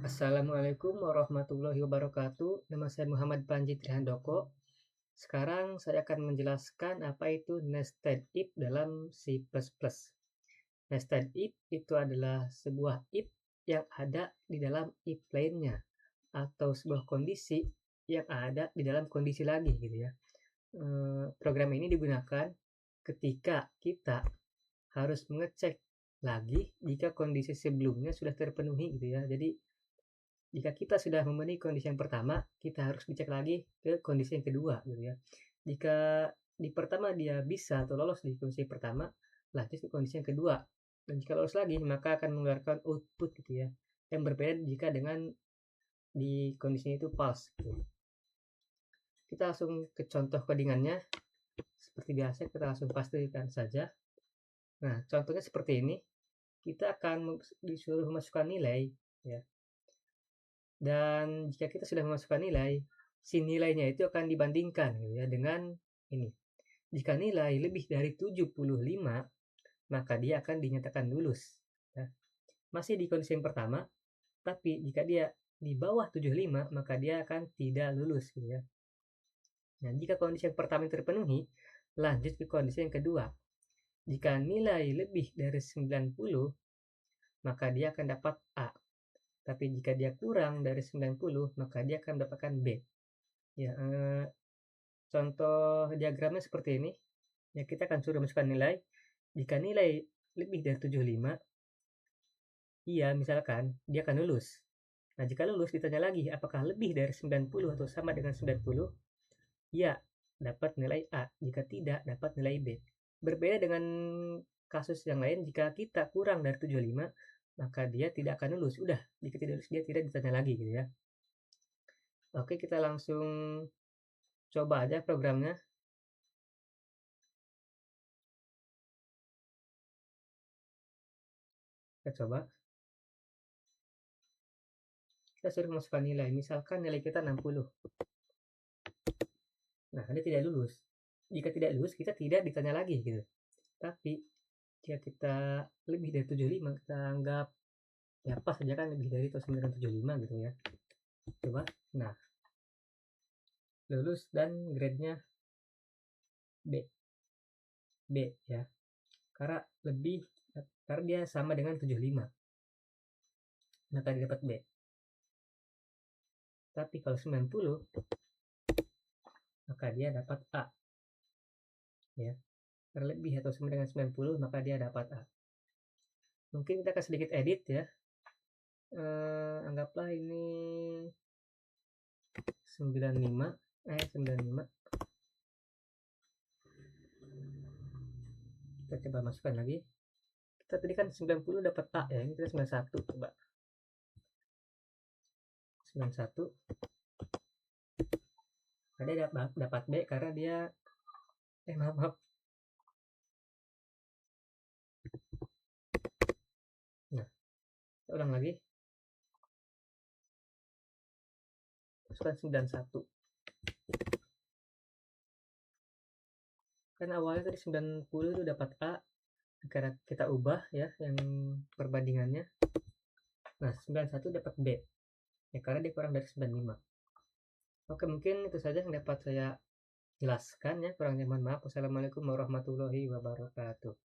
Assalamualaikum warahmatullahi wabarakatuh. Nama saya Muhammad Panji Trihandoko. Sekarang saya akan menjelaskan apa itu nested if dalam C++. Nested if itu adalah sebuah if yang ada di dalam if lainnya, atau sebuah kondisi yang ada di dalam kondisi lagi gitu ya. Program ini digunakan ketika kita harus mengecek lagi jika kondisi sebelumnya sudah terpenuhi gitu ya. Jadi jika kita sudah memenuhi kondisi yang pertama, kita harus dicek lagi ke kondisi yang kedua gitu ya. Jika di pertama dia bisa atau lolos di kondisi pertama, lanjut ke kondisi yang kedua. Dan jika lolos lagi, maka akan mengeluarkan output gitu ya, yang berbeda jika dengan di kondisinya itu false gitu. Kita langsung ke contoh codingannya. Seperti biasa, kita langsung pastikan saja. Nah, contohnya seperti ini. Kita akan disuruh memasukkan nilai ya. Dan jika kita sudah memasukkan nilai, si nilainya itu akan dibandingkan gitu ya, dengan ini. Jika nilai lebih dari 75, maka dia akan dinyatakan lulus. Ya. Masih di kondisi yang pertama, tapi jika dia di bawah 75, maka dia akan tidak lulus. Gitu ya. Nah, jika kondisi yang pertama terpenuhi, lanjut ke kondisi yang kedua. Jika nilai lebih dari 90, maka dia akan dapat A. Tapi jika dia kurang dari 90, maka dia akan mendapatkan B. Ya, contoh diagramnya seperti ini. Ya, kita akan suruh masukkan nilai. Jika nilai lebih dari 75, iya misalkan, dia akan lulus. Nah, jika lulus ditanya lagi, apakah lebih dari 90 atau sama dengan 90? Iya, dapat nilai A. Jika tidak, dapat nilai B. Berbeda dengan kasus yang lain, jika kita kurang dari 75, maka dia tidak akan lulus. Udah, jika tidak lulus, dia tidak ditanya lagi gitu ya. Oke, kita langsung coba aja programnya. Kita coba. Kita suruh masukkan nilai. Misalkan nilai kita 60. Nah, dia tidak lulus. Jika tidak lulus, kita tidak ditanya lagi gitu. Tapi jika kita lebih dari 75, kita anggap ya pas saja kan, lebih dari atau 975 gitu ya. Coba. Nah, lulus dan grade-nya B. B ya. Karena dia sama dengan 75. Maka dia dapat B. Tapi kalau 90, maka dia dapat A. Ya. Terlebih atau sama dengan 90, maka dia dapat A. Mungkin kita akan sedikit edit ya. Anggaplah ini 95. Kita coba masukkan lagi. Kita tadi kan 90 dapat A ya, ini kita 91 coba. 91. Nah, dia dapat B karena dia maaf. Nah, kita ulang lagi. Masukkan 91. Kan awalnya tadi 90 itu dapat A, karena kita ubah ya yang perbandingannya. Nah, 91 dapat B. Ya karena dia kurang dari 95. Oke, mungkin itu saja yang dapat saya jelaskan ya. Kurangnya mohon maaf. Wassalamualaikum warahmatullahi wabarakatuh.